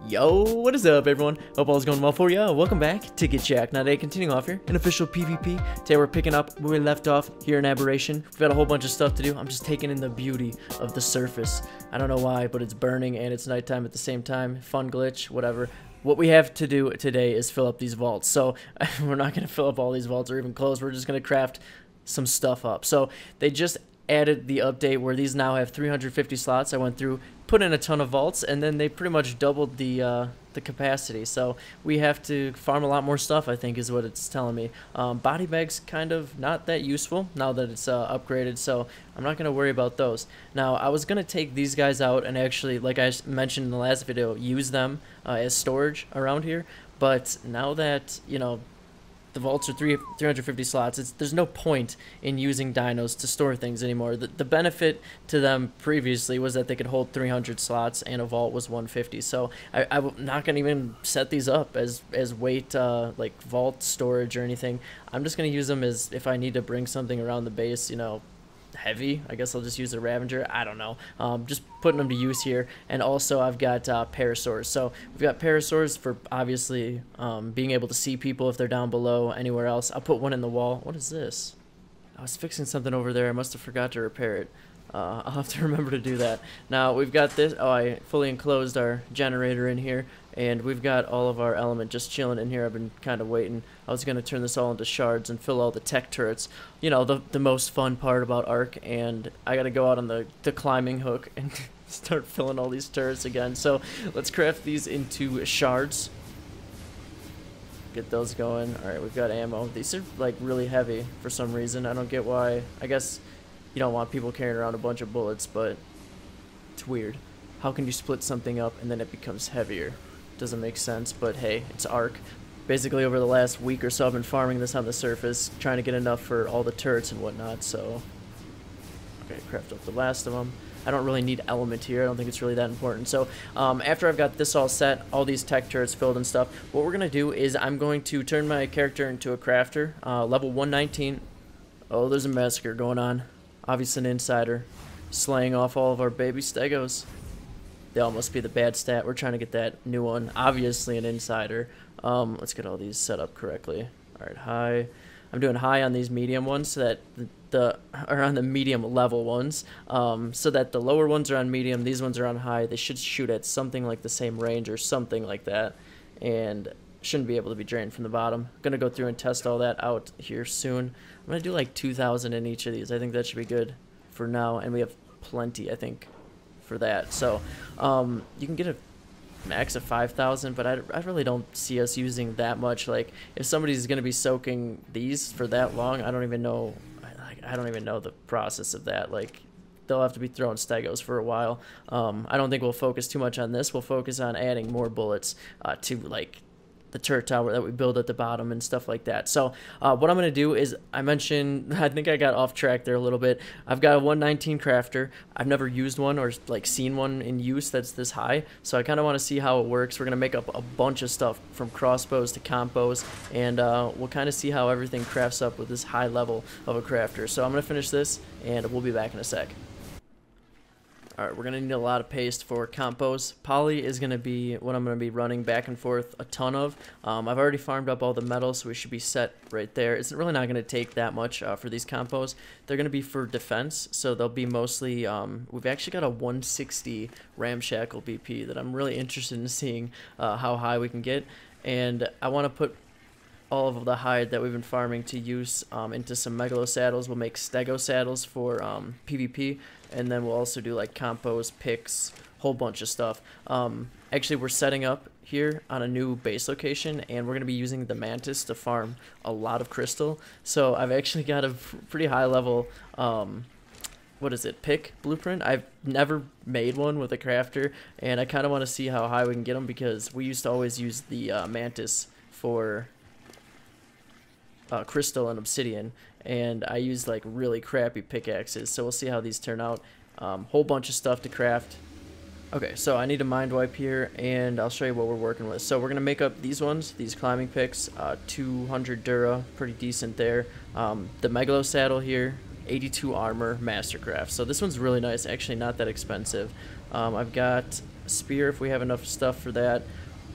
Yo, what is up everyone? Hope all is going well for you. Welcome back to Get Jacked. Now today, continuing off here, an official PvP. Today we're picking up where we left off here in Aberration. We've got a whole bunch of stuff to do. I'm just taking in the beauty of the surface. I don't know why, but it's burning and it's nighttime at the same time. Fun glitch, whatever. What we have to do today is fill up these vaults. So we're not going to fill up all these vaults or even close. We're just going to craft some stuff up. So they just added the update where these now have 350 slots. I went through, put in a ton of vaults, and then they pretty much doubled the capacity. So we have to farm a lot more stuff, I think is what it's telling me. Body bags kind of not that useful now that it's upgraded, so I'm not going to worry about those. Now I was going to take these guys out and actually, like I mentioned in the last video, use them as storage around here, but now that, you know, the vaults are 350 slots, there's no point in using dinos to store things anymore. The benefit to them previously was that they could hold 300 slots and a vault was 150. So I'm not going to even set these up as weight, like vault storage or anything. I'm just going to use them as if I need to bring something around the base, you know, heavy. I guess I'll just use a Ravager. I don't know. Just putting them to use here. And also I've got parasaurs. So we've got parasaurs for obviously being able to see people if they're down below anywhere else. I'll put one in the wall. What is this? I was fixing something over there. I must have forgot to repair it. I'll have to remember to do that. Now we've got this. Oh, I fully enclosed our generator in here, and we've got all of our element just chilling in here. I've been kind of waiting. I was going to turn this all into shards and fill all the tech turrets. You know, the most fun part about ARK, and I got to go out on the climbing hook and start filling all these turrets again. So let's craft these into shards. Get those going. All right, we've got ammo. These are like really heavy for some reason. I don't get why. I guess you don't want people carrying around a bunch of bullets, but it's weird. How can you split something up and then it becomes heavier? Doesn't make sense, but hey, it's ARK. Basically, over the last week or so, I've been farming this on the surface, trying to get enough for all the turrets and whatnot, so... Okay, craft up the last of them. I don't really need element here. I don't think it's really that important. So after I've got this all set, all these tech turrets filled and stuff, what we're going to do is I'm going to turn my character into a crafter, level 119. Oh, there's a massacre going on. Obviously an insider, slaying off all of our baby stegos. They all must be the bad stat. We're trying to get that new one. Obviously an insider. Let's get all these set up correctly. All right, high. I'm doing high on these medium ones so that on the medium level ones, so that the lower ones are on medium, these ones are on high. They should shoot at something like the same range or something like that, and shouldn't be able to be drained from the bottom. I'm gonna go through and test all that out here soon. I'm gonna do like 2,000 in each of these. I think that should be good for now, and we have plenty, I think, for that. So you can get a max of 5,000, but I really don't see us using that much. Like if somebody's gonna be soaking these for that long, I don't even know. I don't even know the process of that. Like they'll have to be throwing stegos for a while. I don't think we'll focus too much on this. We'll focus on adding more bullets to like the turret tower that we build at the bottom and stuff like that. So what I'm going to do is, I mentioned, I think I got off track there a little bit. I've got a 119 crafter. I've never used one or like seen one in use that's this high. So I kind of want to see how it works. We're going to make up a bunch of stuff from crossbows to compos, and we'll kind of see how everything crafts up with this high level of a crafter. So I'm going to finish this and we'll be back in a sec. Alright, we're going to need a lot of paste for compos. Poly is going to be what I'm going to be running back and forth a ton of. I've already farmed up all the metal, so we should be set right there. It's really not going to take that much for these compos. They're going to be for defense, so they'll be mostly... we've actually got a 160 ramshackle BP that I'm really interested in seeing how high we can get. And I want to put all of the hide that we've been farming to use into some Megaloceros. We'll make stego saddles for PvP, and then we'll also do like compos, picks, whole bunch of stuff. Actually, we're setting up here on a new base location, and we're going to be using the mantis to farm a lot of crystal. So I've actually got a pretty high level what is it, pick blueprint. I've never made one with a crafter, and I kind of want to see how high we can get them, because we used to always use the mantis for crystal and obsidian, and I use like really crappy pickaxes, so we'll see how these turn out. Whole bunch of stuff to craft. Okay, so I need a mind wipe here, and I'll show you what we're working with. So we're gonna make up these ones, these climbing picks, 200 Dura, pretty decent there. The Megalo saddle here, 82 armor, mastercraft. So this one's really nice, actually not that expensive. I've got spear if we have enough stuff for that.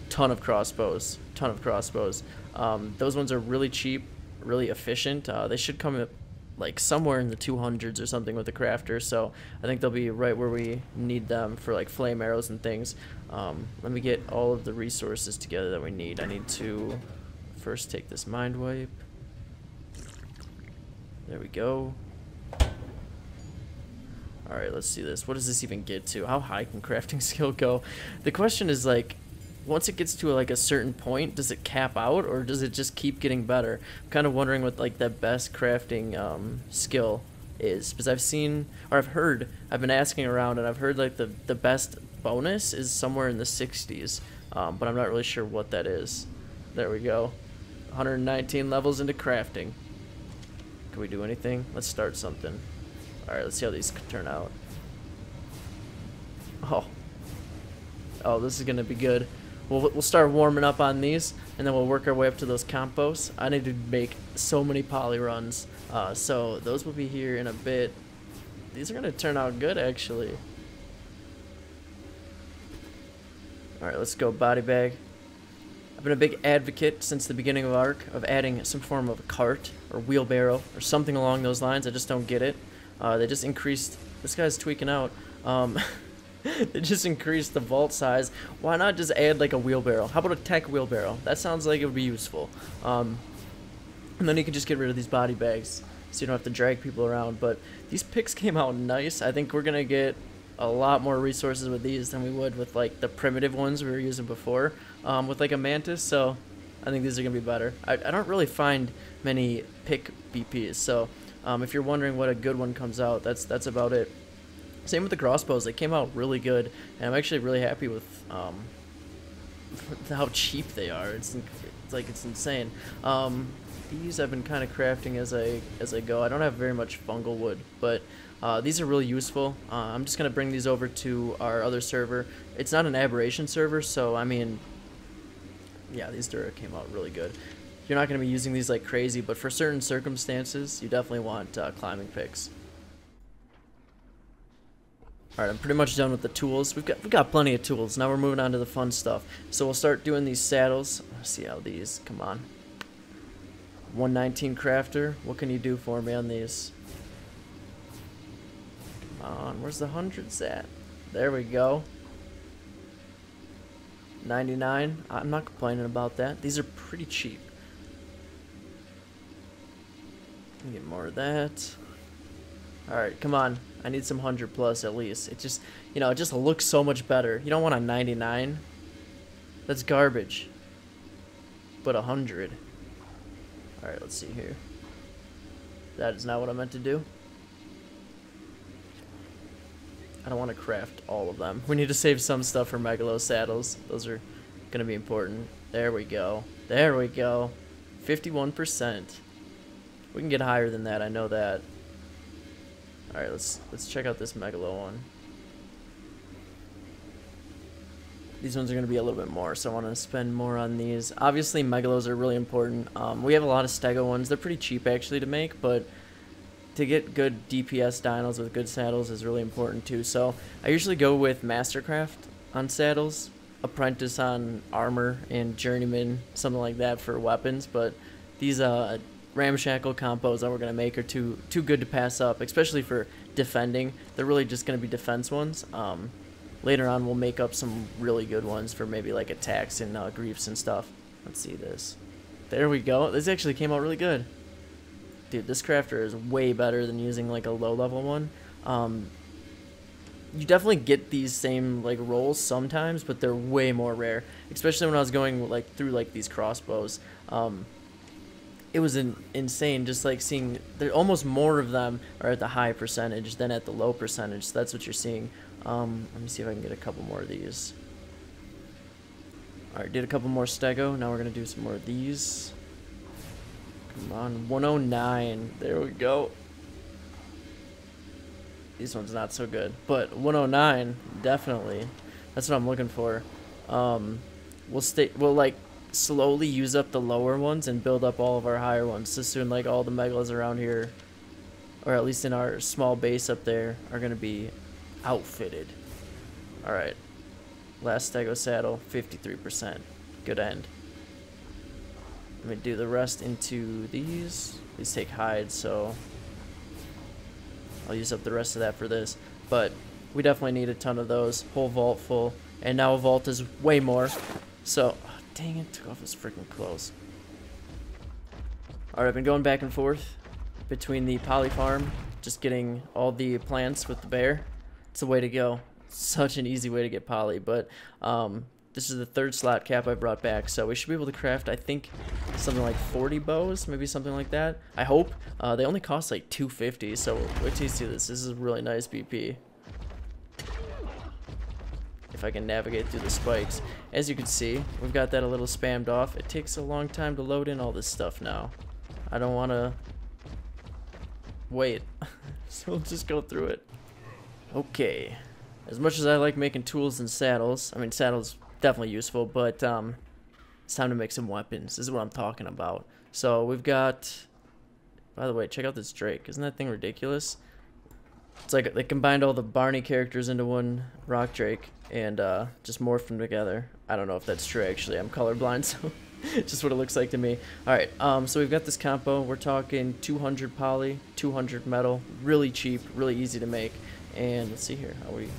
Ton of crossbows. Ton of crossbows. Those ones are really cheap, really efficient. They should come at like somewhere in the 200s or something with the crafter, so I think they'll be right where we need them for like flame arrows and things. Let me get all of the resources together that we need. I need to first take this mind wipe. There we go. Alright, let's see this. What does this even get to? How high can crafting skill go? The question is, like, once it gets to like a certain point, does it cap out or does it just keep getting better? I'm kind of wondering what like the best crafting skill is, because I've seen, or I've heard, I've been asking around and I've heard like the best bonus is somewhere in the 60s, but I'm not really sure what that is. There we go. 119 levels into crafting. Can we do anything? Let's start something. Alright, let's see how these turn out. Oh, this is gonna be good. We'll start warming up on these, and then we'll work our way up to those compos. I need to make so many poly runs, so those will be here in a bit. These are gonna turn out good, actually. Alright, let's go body bag. I've been a big advocate since the beginning of ARK of adding some form of a cart or wheelbarrow or something along those lines. I just don't get it. They just increased, this guy's tweaking out. They just increased the vault size. Why not just add like a wheelbarrow? How about a tech wheelbarrow? That sounds like it would be useful. And then you can just get rid of these body bags, so you don't have to drag people around. But these picks came out nice. I think we're gonna get a lot more resources with these than we would with like the primitive ones we were using before, with like a mantis. So I think these are gonna be better. I don't really find many pick BPs, so if you're wondering what a good one comes out, that's about it. Same with the crossbows. They came out really good, and I'm actually really happy with how cheap they are. It's insane. These I've been kind of crafting as I go. I don't have very much fungal wood, but these are really useful. I'm just gonna bring these over to our other server. It's not an aberration server, so I mean, yeah, these came out really good. You're not gonna be using these like crazy, but for certain circumstances, you definitely want climbing picks. Alright, I'm pretty much done with the tools. We've got plenty of tools. Now we're moving on to the fun stuff. So we'll start doing these saddles. Let's see how these, come on. 119 crafter, what can you do for me on these? Come on, where's the hundreds at? There we go. 99, I'm not complaining about that. These are pretty cheap. Get more of that. Alright, come on. I need some 100 plus at least. It just, you know, it just looks so much better. You don't want a 99. That's garbage. But 100. Alright, let's see here. That is not what I meant to do. I don't want to craft all of them. We need to save some stuff for Megaloceros saddles. Those are going to be important. There we go. There we go. 51%. We can get higher than that, I know that. Alright, let's check out this Megalo one. These ones are going to be a little bit more, so I want to spend more on these. Obviously, Megalos are really important. We have a lot of Stego ones. They're pretty cheap, actually, to make, but to get good DPS dinos with good saddles is really important, too. So I usually go with Mastercraft on saddles, Apprentice on armor, and Journeyman, something like that for weapons, but these ramshackle compos that we're going to make are too good to pass up, especially for defending. They're really just going to be defense ones. Later on we'll make up some really good ones for maybe like attacks and griefs and stuff. Let's see this. There we go. This actually came out really good. Dude, this crafter is way better than using like a low level one. You definitely get these same like rolls sometimes, but they're way more rare, especially when I was going like through like these crossbows. It was insane just like seeing there almost more of them are at the high percentage than at the low percentage, so that's what you're seeing. Let me see if I can get a couple more of these. Alright, did a couple more Stego. Now we're gonna do some more of these. Come on, 109. There we go. These ones not so good, but 109 definitely. That's what I'm looking for. We'll like slowly use up the lower ones and build up all of our higher ones. So soon, like all the megalos around here, or at least in our small base up there, are gonna be outfitted. All right, Last stego saddle, 53%. Good end. Let me do the rest into these. These take hide, so I'll use up the rest of that for this. But we definitely need a ton of those. Whole vault full. And now a vault is way more. So, oh, dang it, took off his freaking clothes. Alright, I've been going back and forth between the poly farm, just getting all the plants with the bear. It's the way to go. Such an easy way to get poly, but this is the third slot cap I brought back, so we should be able to craft, I think, something like 40 bows, maybe something like that. I hope. They only cost like 250, so wait till you see this. This is a really nice BP. If I can navigate through the spikes. As you can see, we've got that a little spammed off. It takes a long time to load in all this stuff now. I don't want to wait, so we'll just go through it. Okay. As much as I like making tools and saddles, I mean, saddles definitely useful, but it's time to make some weapons. This is what I'm talking about. So we've got, by the way, check out this Drake. Isn't that thing ridiculous? It's like they combined all the Barney characters into one rock Drake and just morphed them together. I don't know if that's true, actually. I'm colorblind, so just what it looks like to me. Alright, so we've got this compo. We're talking 200 poly, 200 metal. Really cheap, really easy to make. And let's see here. Are we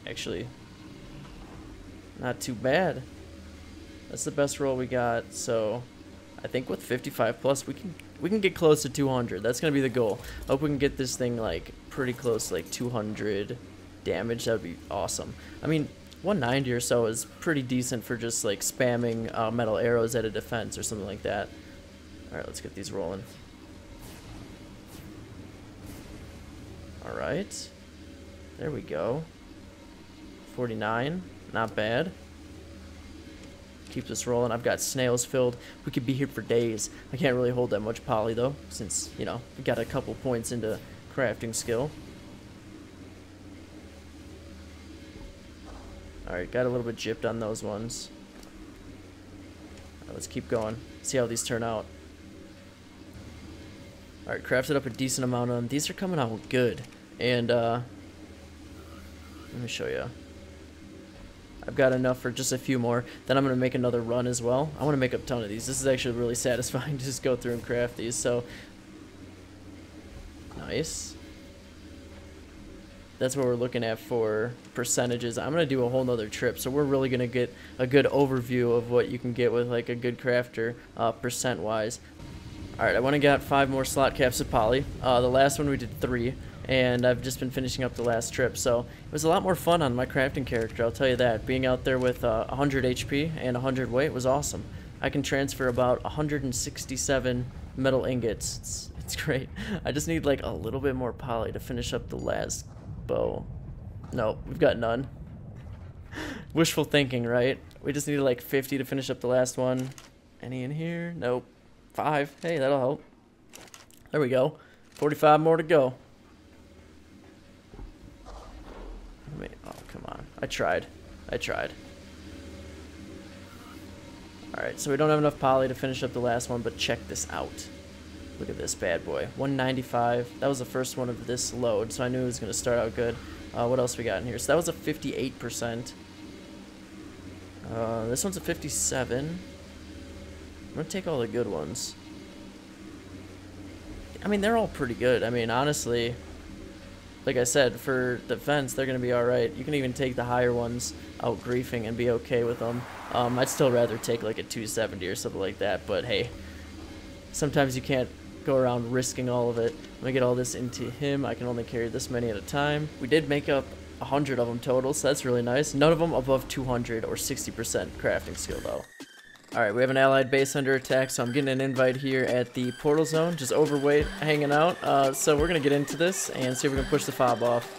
actually not too bad? That's the best roll we got. So I think with 55 plus we can get close to 200. That's gonna be the goal. Hope we can get this thing like pretty close to like 200 damage. That would be awesome. I mean, 190 or so is pretty decent for just like spamming metal arrows at a defense or something like that. All right, let's get these rolling. All right, there we go. 49, not bad. Keep this rolling. I've got snails filled. We could be here for days. I can't really hold that much poly though, since, you know, we got a couple points into crafting skill. Alright, got a little bit gypped on those ones. Let's keep going. See how these turn out. Alright, crafted up a decent amount of them. These are coming out good. And, let me show you. I've got enough for just a few more. Then I'm going to make another run as well. I want to make a ton of these. This is actually really satisfying to just go through and craft these. So, nice. That's what we're looking at for percentages. I'm going to do a whole nother trip. So we're really going to get a good overview of what you can get with like a good crafter percent-wise. Alright, I went and got 5 more slot caps of poly. The last one we did 3. And I've just been finishing up the last trip, so it was a lot more fun on my crafting character, I'll tell you that. Being out there with 100 HP and 100 weight was awesome. I can transfer about 167 metal ingots. It's great. I just need like a little bit more poly to finish up the last bow. No, we've got none. Wishful thinking, right? We just needed like 50 to finish up the last one. Any in here? Nope. 5. Hey, that'll help. There we go. 45 more to go. Oh, come on. I tried. Alright, so we don't have enough poly to finish up the last one, but check this out. Look at this bad boy. 195. That was the first one of this load, so I knew it was going to start out good. What else we got in here? So that was a 58%. This one's a 57. I'm going to take all the good ones. I mean, they're all pretty good. I mean, honestly, like I said, for defense, they're going to be alright. You can even take the higher ones out griefing and be okay with them. I'd still rather take like a 270 or something like that, but hey, sometimes you can't go around risking all of it. Let me get all this into him. I can only carry this many at a time. We did make up 100 of them total, so that's really nice. None of them above 200 or 60% crafting skill, though. Alright, we have an allied base under attack, so I'm getting an invite here at the portal zone, just overweight, hanging out. So we're going to get into this and see if we can push the fob off.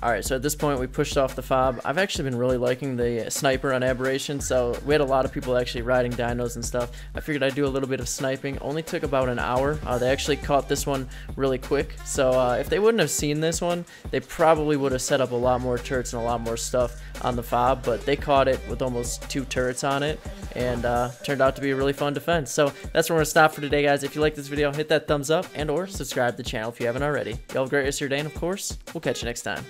Alright, so at this point we pushed off the fob. I've actually been really liking the sniper on Aberration, so we had a lot of people actually riding dinos and stuff. I figured I'd do a little bit of sniping. Only took about an hour. They actually caught this one really quick, so if they wouldn't have seen this one, they probably would have set up a lot more turrets and a lot more stuff on the fob, but they caught it with almost 2 turrets on it, and turned out to be a really fun defense. So that's where we're going to stop for today, guys. If you like this video, hit that thumbs up and or subscribe to the channel if you haven't already. Y'all have a great rest of your day, and of course, we'll catch you next time.